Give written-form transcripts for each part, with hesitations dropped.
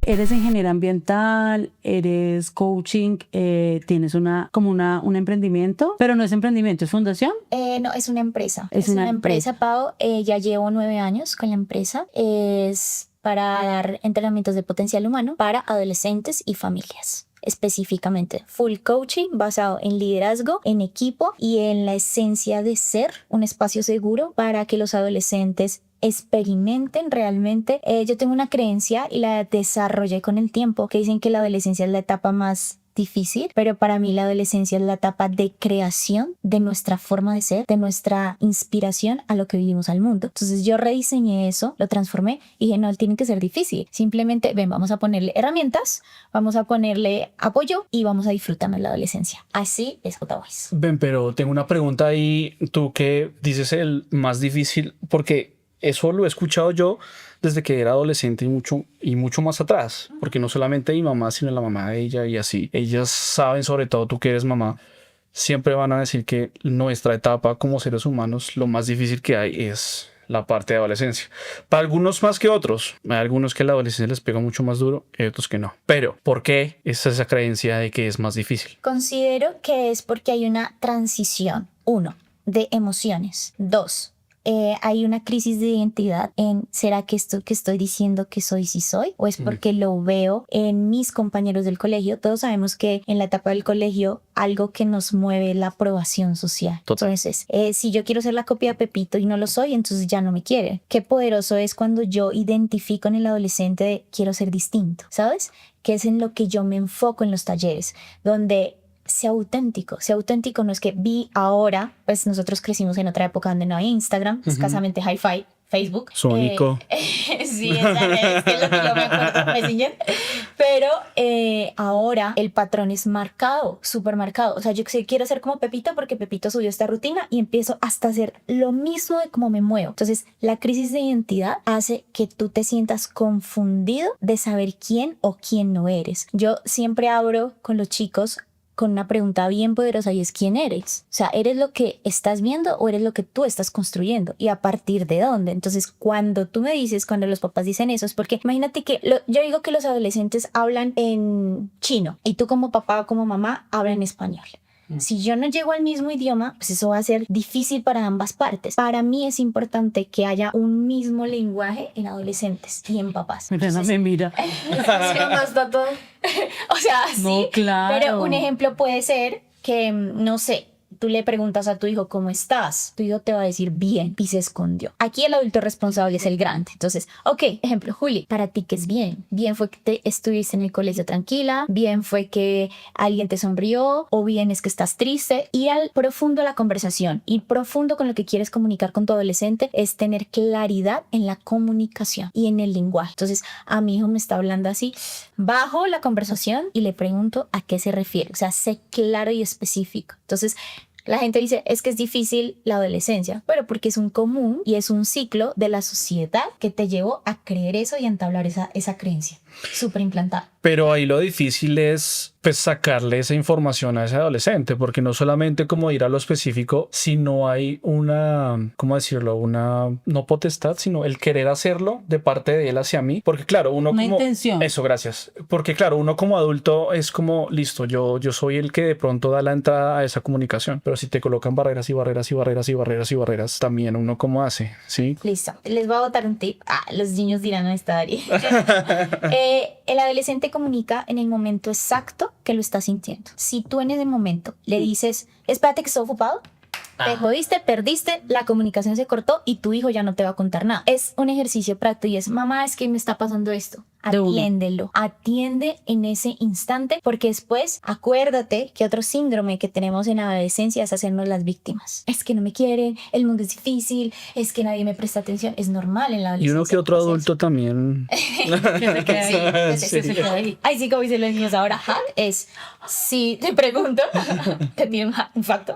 Eres ingeniera ambiental, eres coaching, tienes un emprendimiento, pero no es emprendimiento, es fundación. No, es una empresa. Es una empresa, Pau. Ya llevo 9 años con la empresa. Es para dar entrenamientos de potencial humano para adolescentes y familias. Específicamente, full coaching basado en liderazgo, en equipo y en la esencia de ser un espacio seguro para que los adolescentes experimenten realmente. Yo tengo una creencia y la desarrollé con el tiempo, que dicen que la adolescencia es la etapa más difícil, pero para mí la adolescencia es la etapa de creación de nuestra forma de ser, de nuestra inspiración a lo que vivimos al mundo. Entonces yo rediseñé eso, lo transformé y dije, no, tiene que ser difícil. Simplemente, ven, vamos a ponerle herramientas, vamos a ponerle apoyo y vamos a disfrutarnos la adolescencia. Así es J Voice. Ven, pero tengo una pregunta ahí. Tú que dices el más difícil, porque eso lo he escuchado yo desde que era adolescente y mucho más atrás, porque no solamente mi mamá, sino la mamá de ella y así. Ellas saben, sobre todo tú que eres mamá, siempre van a decir que nuestra etapa como seres humanos, lo más difícil que hay es la parte de adolescencia. Para algunos más que otros. Hay algunos que la adolescencia les pega mucho más duro y otros que no. Pero, ¿por qué es esa creencia de que es más difícil? Considero que es porque hay una transición, 1, de emociones, 2, hay una crisis de identidad en ¿será que esto que estoy diciendo que soy sí soy? ¿O es porque lo veo en mis compañeros del colegio? Todos sabemos que en la etapa del colegio algo que nos mueve es la aprobación social. Entonces, si yo quiero ser la copia de Pepito y no lo soy, entonces ya no me quiere. Qué poderoso es cuando yo identifico en el adolescente de quiero ser distinto, ¿sabes? Que es en lo que yo me enfoco en los talleres, donde sea auténtico, no es que vi ahora, pues nosotros crecimos en otra época donde no había Instagram, escasamente hi-fi, Facebook. Sónico. Sí, es lo que yo me acuerdo, Messenger. Pero ahora el patrón es marcado, súper marcado. O sea, yo quiero ser como Pepito porque Pepito subió esta rutina y empiezo hasta a hacer lo mismo de cómo me muevo. Entonces, la crisis de identidad hace que tú te sientas confundido de saber quién o quién no eres. Yo siempre abro con los chicos con una pregunta bien poderosa y es ¿quién eres? O sea, ¿eres lo que estás viendo o eres lo que tú estás construyendo? ¿Y a partir de dónde? Entonces, cuando tú me dices, cuando los papás dicen eso, es porque imagínate que yo digo que los adolescentes hablan en chino y tú como papá o como mamá hablan en español. Si yo no llego al mismo idioma, pues eso va a ser difícil para ambas partes. Para mí es importante que haya un mismo lenguaje en adolescentes y en papás. Mira. Está todo. O sea, no, sí. Claro. Pero un ejemplo puede ser que, no sé, tú le preguntas a tu hijo ¿cómo estás? Tu hijo te va a decir bien y se escondió. Aquí el adulto responsable es el grande. Entonces, ok, ejemplo, Juli, para ti ¿qué es bien? Bien fue que te estuviste en el colegio tranquila, bien fue que alguien te sonrió o bien es que estás triste. Ir al profundo de la conversación, ir profundo con lo que quieres comunicar con tu adolescente es tener claridad en la comunicación y en el lenguaje. Entonces, a mi hijo me está hablando así, bajo la conversación y le pregunto a qué se refiere. O sea, sé claro y específico. Entonces, la gente dice, es que es difícil la adolescencia, pero porque es un común y es un ciclo de la sociedad que te llevó a creer eso y a entablar esa creencia súper implantada. Pero ahí lo difícil es pues sacarle esa información a ese adolescente, porque no solamente como ir a lo específico, sino hay una, ¿cómo decirlo? Una, no potestad, sino el querer hacerlo de parte de él hacia mí, porque claro, uno una como... intención. Eso, gracias. Porque claro, uno como adulto es como, listo, yo soy el que de pronto da la entrada a esa comunicación, pero si te colocan barreras y barreras y barreras y barreras y barreras, también uno cómo hace, ¿sí? Listo, les voy a botar un tip. Los niños dirán, no está Ari. El adolescente comunica en el momento exacto que lo está sintiendo. Si tú en ese momento le dices, espérate que estoy ocupado, te jodiste, perdiste, la comunicación se cortó y tu hijo ya no te va a contar nada. Es un ejercicio práctico y es, mamá, es que me está pasando esto. Atiéndelo, atiende en ese instante, porque después acuérdate que otro síndrome que tenemos en la adolescencia es hacernos las víctimas. Es que no me quieren, el mundo es difícil, es que nadie me presta atención. Es normal en la adolescencia. Y uno que otro adulto también. Ay, sí, como dicen los niños ahora, es, si te pregunto, te pido un facto.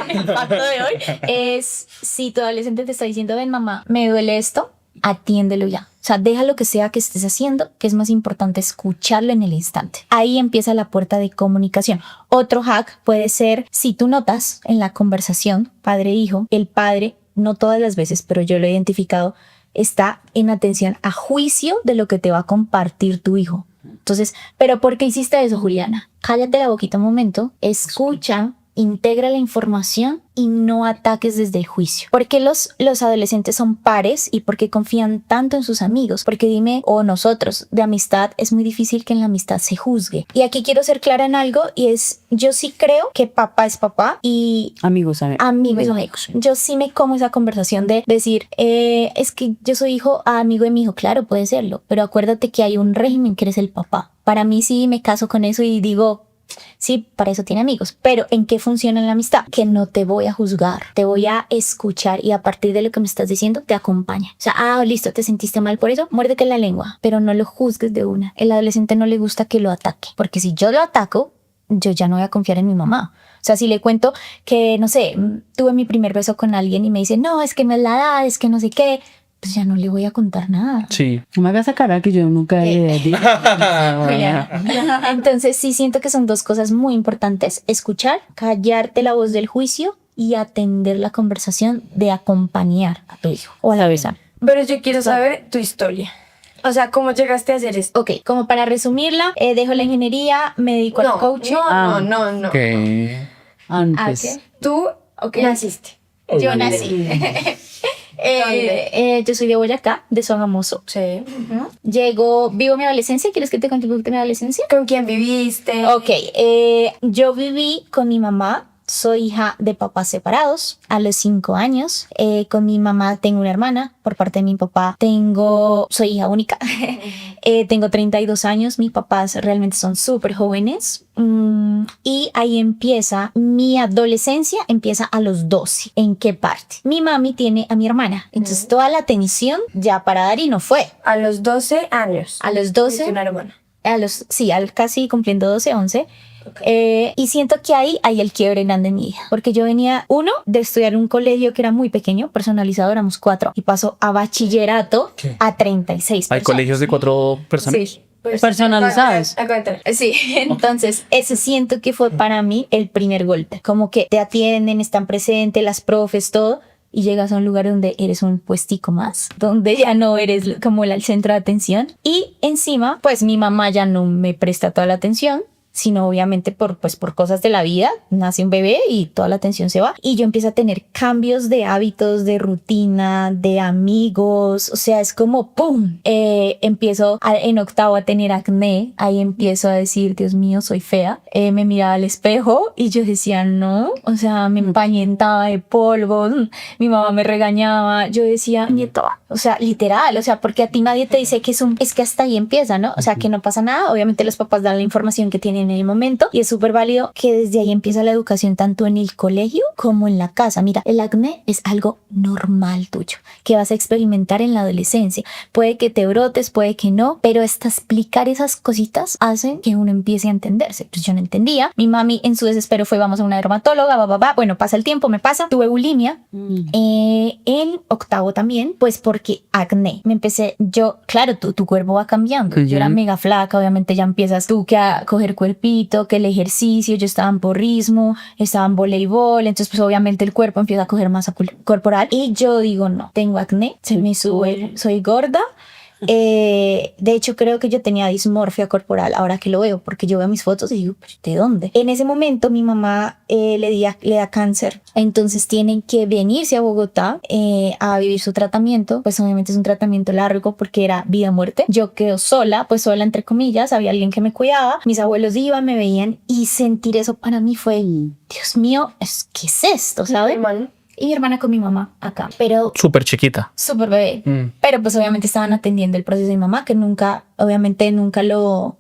El facto de hoy es, si tu adolescente te está diciendo, ven mamá, me duele esto, atiéndelo ya. O sea, deja lo que sea que estés haciendo, que es más importante escucharlo en el instante. Ahí empieza la puerta de comunicación. Otro hack puede ser, si tú notas en la conversación padre-hijo, el padre, no todas las veces, pero yo lo he identificado, está en atención a juicio de lo que te va a compartir tu hijo. Entonces, ¿pero por qué hiciste eso, Juliana? Cállate la boquita un momento, escucha, integra la información y no ataques desde el juicio. ¿Por qué los adolescentes son pares y por qué confían tanto en sus amigos? Porque dime, o nosotros, de amistad, es muy difícil que en la amistad se juzgue. Y aquí quiero ser clara en algo y es, yo sí creo que papá es papá y Amigos, amigos. Yo sí me como esa conversación de decir, es que yo soy amigo de mi hijo. Claro, puede serlo, pero acuérdate que hay un régimen que eres el papá. Para mí sí me caso con eso y digo, sí, para eso tiene amigos, pero ¿en qué funciona la amistad? Que no te voy a juzgar, te voy a escuchar y a partir de lo que me estás diciendo te acompaña. O sea, listo, te sentiste mal por eso, muérdete la lengua, pero no lo juzgues de una. El adolescente no le gusta que lo ataque, porque si yo lo ataco, yo ya no voy a confiar en mi mamá. O sea, si le cuento que, no sé, tuve mi primer beso con alguien y me dice, no, es que no es la edad, es que no sé qué, pues ya no le voy a contar nada. Sí. No me hagas esa cara que yo nunca he dicho. Entonces sí siento que son dos cosas muy importantes: escuchar, callarte la voz del juicio y atender la conversación de acompañar a tu hijo o a la besa. Pero yo quiero saber tu historia. O sea, ¿cómo llegaste a hacer esto? Ok, como para resumirla, dejo la ingeniería, me dedico al coaching. No. ¿Qué? Antes. ¿Qué? Tú naciste. Yo nací. Yo soy de Boyacá, de Sogamoso. Sí. Vivo mi adolescencia. ¿Quieres que te cuente un poquito de mi adolescencia? ¿Con quién viviste? Ok, yo viví con mi mamá. Soy hija de papás separados a los 5 años. Con mi mamá tengo una hermana. Por parte de mi papá soy hija única. Tengo 32 años. Mis papás realmente son súper jóvenes. Y ahí empieza mi adolescencia, empieza a los 12. ¿En qué parte? Mi mami tiene a mi hermana. Entonces toda la atención ya para Dari no fue. A los 12 años. A los 12. Tuviste una hermana. Casi cumpliendo 12, 11. Y siento que ahí hay el quiebre grande en mi vida, porque yo venía, de estudiar en un colegio que era muy pequeño, personalizado, éramos 4, y paso a bachillerato a 36 ¿Hay personas. colegios de 4 personas? Sí. Pues, Personalizadas. Sí, entonces ese siento que fue para mí el primer golpe, como que te atienden, están presentes, las profes, todo, y llegas a un lugar donde eres un puestico más, donde ya no eres como el centro de atención, y encima, pues mi mamá ya no me presta toda la atención, sino obviamente por cosas de la vida, nace un bebé y toda la atención se va, y yo empiezo a tener cambios de hábitos, de rutina, de amigos, o sea, es como ¡pum! Empiezo en octavo a tener acné, ahí empiezo a decir, Dios mío, soy fea, me miraba al espejo y yo decía, no, o sea, me empañentaba de polvo, mi mamá me regañaba, yo decía, nieto, o sea, literal, o sea, porque a ti nadie te dice que es que hasta ahí empieza, ¿no? O sea, que no pasa nada, obviamente los papás dan la información que tienen en el momento y es súper válido que desde ahí empieza la educación tanto en el colegio como en la casa. Mira, el acné es algo normal tuyo que vas a experimentar en la adolescencia. Puede que te brotes, puede que no, pero explicar esas cositas hacen que uno empiece a entenderse. Pues yo no entendía. Mi mami en su desespero fue vamos a una dermatóloga, Bueno, pasa el tiempo, me pasa. Tuve bulimia. En octavo también, pues porque acné. Claro, tu cuerpo va cambiando. Yo era mega flaca, obviamente ya empiezas tú que a coger cuerpito, que el ejercicio, yo estaba en porrismo, estaba en voleibol, entonces pues obviamente el cuerpo empieza a coger masa corporal y yo digo no, tengo acné, se me sube, soy gorda. De hecho creo que yo tenía dismorfia corporal ahora que lo veo, porque yo veo mis fotos y digo, ¿de dónde? En ese momento mi mamá le da cáncer, entonces tienen que venirse a Bogotá a vivir su tratamiento. Pues obviamente es un tratamiento largo porque era vida o muerte. Yo quedo sola, pues sola entre comillas, había alguien que me cuidaba, mis abuelos iban, me veían, y sentir eso para mí fue, Dios mío, ¿qué es esto? ¿Sabes? Y mi hermana con mi mamá acá, pero Súper chiquita. súper bebé. Pero pues obviamente estaban atendiendo el proceso de mi mamá, que nunca lo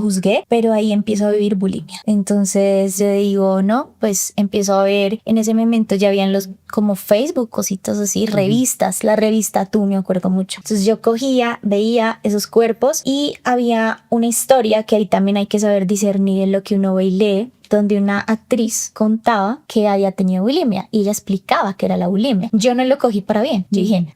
juzgué, pero ahí empiezo a vivir bulimia. Entonces yo digo, no, pues empiezo a ver, en ese momento ya habían como Facebook, cositas así, revistas, la revista Tú, me acuerdo mucho. Entonces yo veía esos cuerpos y había una historia que ahí también hay que saber discernir en lo que uno ve y lee, donde una actriz contaba que había tenido bulimia y ella explicaba que era la bulimia. Yo no lo cogí para bien. Yo dije,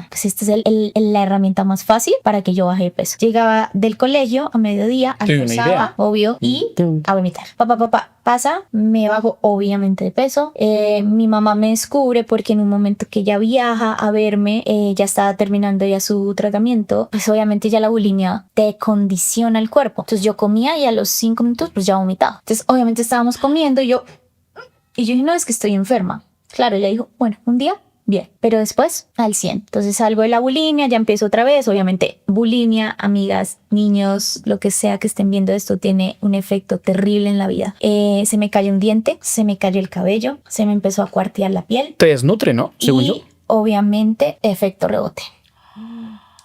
pues esta es la herramienta más fácil para que yo baje de peso. Llegaba del colegio a mediodía, día, Te doy una almorzaba, idea. obvio, y Tú. a vomitar. Papá, pasa, me bajo obviamente de peso. Mi mamá me descubre porque en un momento que ella viaja a verme, ya estaba terminando ya su tratamiento, pues obviamente ya la bulimia te condiciona el cuerpo. Entonces yo comía y a los 5 minutos pues ya vomitaba. Entonces obviamente estábamos comiendo y yo dije, no, es que estoy enferma. Claro, ella dijo, bueno, un día, bien, pero después al 100. Entonces salgo de la bulimia, ya empiezo otra vez. Obviamente, bulimia, amigas, niños, lo que sea que estén viendo esto, tiene un efecto terrible en la vida. Se me cayó un diente, se me cayó el cabello, se me empezó a cuartear la piel. Te desnutre, ¿no? Según yo. Y obviamente, efecto rebote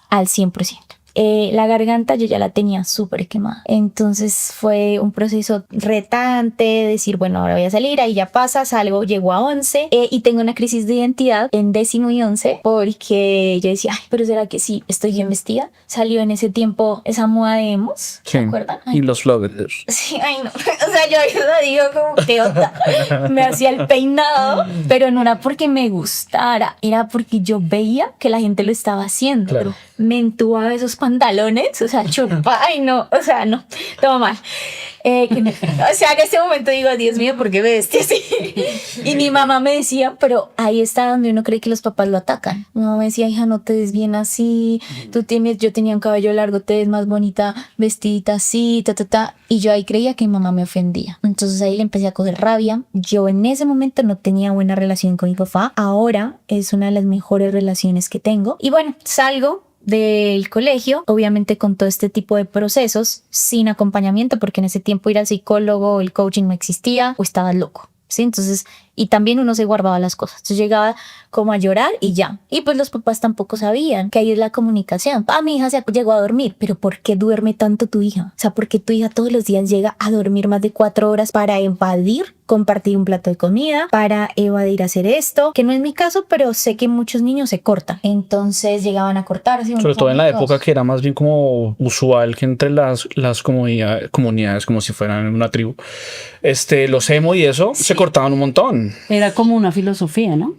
al 100%. La garganta yo ya la tenía súper quemada. Entonces fue un proceso retante, decir, bueno, ahora voy a salir, ahí ya pasa, salgo, llego a 11 y tengo una crisis de identidad en 10º y 11 porque yo decía, ay, pero ¿será que sí estoy bien vestida? Salió en ese tiempo esa moda de emos, ¿se acuerdan? Ay, Y los floggers. sí, ay no, o sea, yo ahorita digo como que onda, me hacía el peinado, pero no era porque me gustara, era porque yo veía que la gente lo estaba haciendo. Claro. Me entubaba esos pantalones, o sea, chupa, ay no, o sea, no, todo mal. O sea, en este momento digo, Dios mío, ¿por qué me vestí así? Y mi mamá me decía, pero ahí está donde uno cree que los papás lo atacan. Mi mamá me decía, hija, no te ves bien así, yo tenía un cabello largo, te ves más bonita, vestidita así, ta. Y yo ahí creía que mi mamá me ofendía. Entonces ahí le empecé a coger rabia. Yo en ese momento no tenía buena relación con mi papá. Ahora es una de las mejores relaciones que tengo. Y bueno, salgo del colegio, obviamente con todo este tipo de procesos, sin acompañamiento, porque en ese tiempo ir al psicólogo, el coaching no existía, o estabas loco, ¿sí? Entonces, y también uno se guardaba las cosas. Entonces llegaba como a llorar y ya. Y pues los papás tampoco sabían que ahí es la comunicación. Mi hija se llegó a dormir, pero ¿por qué duerme tanto tu hija? O sea, ¿por qué tu hija todos los días llega a dormir más de 4 horas para evadir compartir un plato de comida, para evadir hacer esto? Que no es mi caso, pero sé que muchos niños se cortan. Entonces llegaban a cortarse. Sobre todo en la época que era más bien como usual que entre las comunidades, como si fueran una tribu, los emo y eso, se cortaban un montón. Era como una filosofía, ¿no?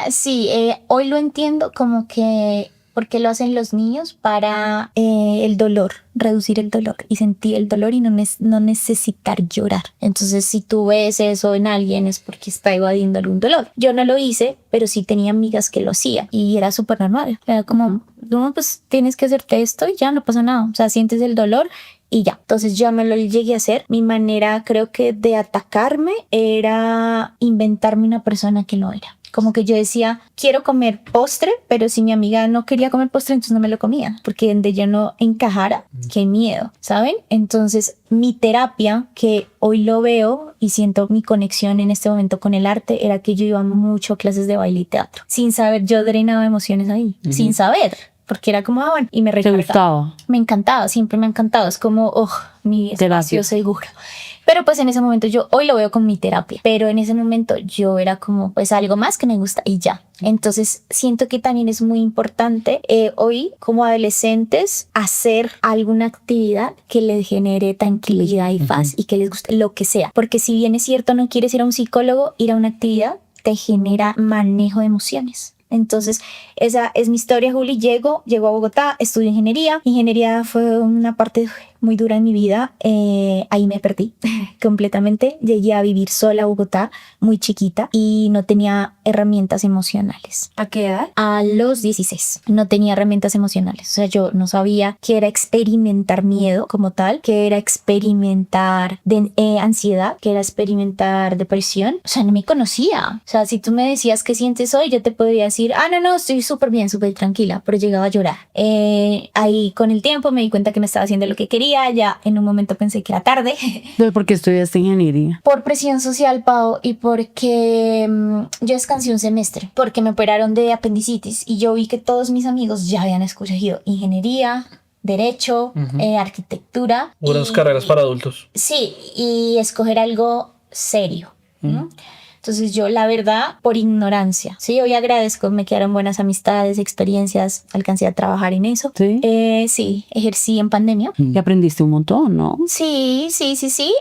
Sí, hoy lo entiendo como que porque lo hacen los niños para el dolor, reducir el dolor y sentir el dolor y no necesitar llorar. Entonces, si tú ves eso en alguien es porque está evadiendo algún dolor. Yo no lo hice, pero sí tenía amigas que lo hacían y era súper normal. Era como, no, pues tienes que hacerte esto y ya no pasa nada. O sea, sientes el dolor y ya. Entonces yo me lo llegué a hacer. Mi manera, creo que de atacarme era inventarme una persona que no era. Como que yo decía, quiero comer postre, pero si mi amiga no quería comer postre, entonces no me lo comía, porque donde yo no encajara, qué miedo, ¿saben? Entonces mi terapia, que hoy lo veo y siento mi conexión en este momento con el arte, era que yo iba mucho a clases de baile y teatro. Sin saber, yo drenaba emociones ahí, sin saber. Porque era como, bueno, y me ¿Te recargaba. gustaba? Me encantaba, siempre me ha encantado. Es como, mi espacio seguro. Pero pues en ese momento yo hoy lo veo con mi terapia. Pero en ese momento yo era como, pues algo más que me gusta y ya. Entonces siento que también es muy importante hoy como adolescentes hacer alguna actividad que les genere tranquilidad y paz y que les guste lo que sea. Porque si bien es cierto no quieres ir a un psicólogo, ir a una actividad te genera manejo de emociones. Entonces, esa es mi historia, Juli. Llego a Bogotá, estudio ingeniería. Ingeniería fue una parte muy dura en mi vida. Ahí me perdí completamente. Llegué a vivir sola a Bogotá, muy chiquita, y no tenía herramientas emocionales. ¿A qué edad? A los 16 no tenía herramientas emocionales. O sea, yo no sabía qué era experimentar miedo como tal, qué era experimentar ansiedad, qué era experimentar depresión. O sea, no me conocía. O sea, si tú me decías qué sientes hoy, yo te podría decir, no, estoy súper bien, súper tranquila, pero llegaba a llorar. Ahí con el tiempo me di cuenta que no estaba haciendo lo que quería. Ya en un momento pensé que era tarde. ¿Por qué estudiaste ingeniería? Por presión social, Pau, y porque yo descansé un semestre, porque me operaron de apendicitis y yo vi que todos mis amigos ya habían escogido ingeniería, derecho, arquitectura. Unas carreras para adultos. Sí, y escoger algo serio. ¿No? Entonces yo, la verdad, por ignorancia, sí, hoy agradezco, me quedaron buenas amistades, experiencias, alcancé a trabajar en eso. Sí. Sí, ejercí en pandemia. Y aprendiste un montón, ¿no? Sí,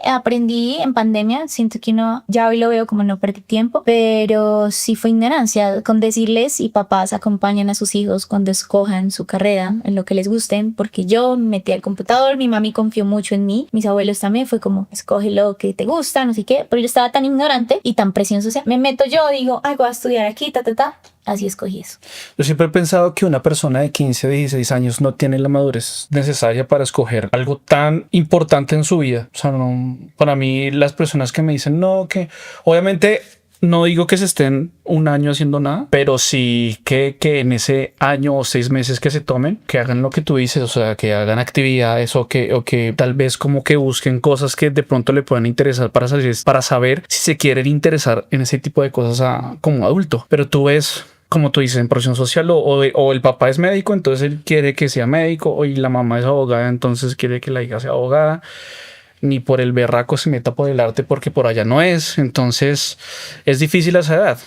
aprendí en pandemia, siento que no, ya hoy lo veo como no perdí tiempo, pero sí fue ignorancia con decirles y papás acompañan a sus hijos cuando escojan su carrera en lo que les gusten, porque yo me metí al computador, mi mami confió mucho en mí, mis abuelos también, fue como escoge lo que te gusta, no sé qué, pero yo estaba tan ignorante y tan presión social, me meto yo, digo, ay, voy a estudiar aquí, así escogí eso. Yo siempre he pensado que una persona de 15, 16 años no tiene la madurez necesaria para escoger algo tan importante en su vida. O sea, no, para mí las personas que me dicen no, que obviamente no digo que se estén un año haciendo nada, pero sí que en ese año o 6 meses que se tomen, que hagan lo que tú dices, o sea, que hagan actividades o que tal vez como que busquen cosas que de pronto le puedan interesar para saber si se quieren interesar en ese tipo de cosas como adulto. Pero tú ves, como tú dices, en profesión social o el papá es médico, entonces él quiere que sea médico, y la mamá es abogada, entonces quiere que la hija sea abogada. Ni por el berraco se meta por el arte porque por allá no es. Entonces es difícil a esa edad.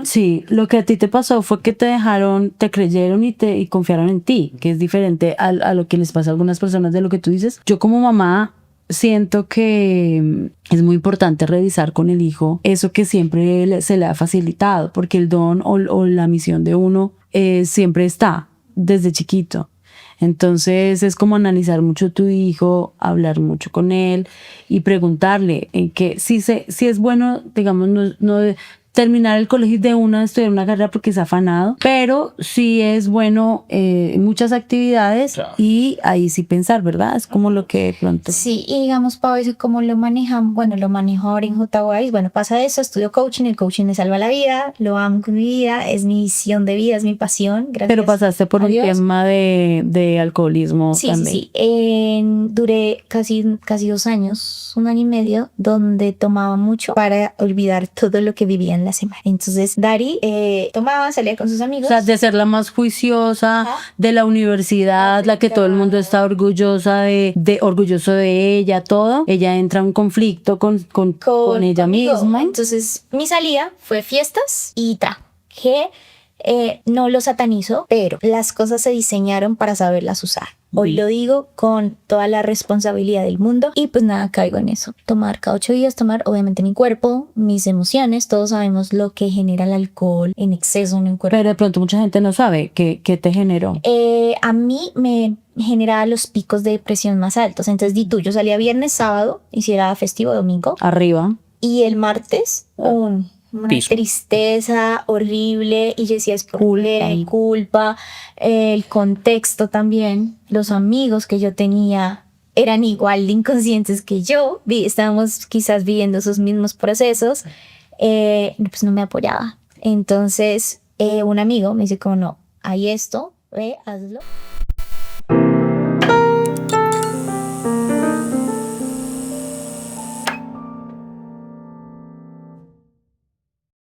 Sí, lo que a ti te pasó fue que te dejaron, te creyeron y confiaron en ti, que es diferente a lo que les pasa a algunas personas de lo que tú dices. Yo como mamá siento que es muy importante revisar con el hijo eso que siempre se le ha facilitado, porque el don o la misión de uno siempre está desde chiquito. Entonces es como analizar mucho tu hijo, hablar mucho con él y preguntarle en qué, si es bueno, digamos, no terminar el colegio de una, estudiar una carrera porque es afanado, pero sí es bueno muchas actividades, Claro. Y ahí sí pensar, ¿verdad? Es como lo que de pronto... Sí, y digamos, Pau, eso cómo lo manejan, bueno, lo manejo ahora en JWise, bueno, pasa eso, estudio coaching, el coaching me salva la vida, lo amo con mi vida, es mi visión de vida, es mi pasión, gracias. Pero pasaste por a un Dios. tema de alcoholismo Sí, también. sí. Duré casi 2 años, 1 año y medio, donde tomaba mucho para olvidar todo lo que vivía en la semana. Entonces, Dari tomaba, salía con sus amigos. O sea, de ser la más juiciosa Ajá. de la universidad, la que todo el mundo está orgulloso de ella, todo. Ella entra en un conflicto con ella conmigo. misma. Entonces, mi salida fue fiestas y que no lo satanizo, pero las cosas se diseñaron para saberlas usar. Hoy lo digo con toda la responsabilidad del mundo y pues nada, caigo en eso. Tomar cada 8 días, tomar obviamente mi cuerpo, mis emociones, todos sabemos lo que genera el alcohol en exceso en el cuerpo. Pero de pronto mucha gente no sabe qué te generó. A mí me generaba los picos de depresión más altos. Entonces, yo salía viernes, sábado, hiciera festivo, domingo, Arriba. y el martes una Piso. tristeza horrible, y yo decía, es por culpa, el contexto también, los amigos que yo tenía eran igual de inconscientes que yo, estábamos quizás viviendo esos mismos procesos, pues no me apoyaba. Entonces un amigo me dice como, no, hay esto, hazlo.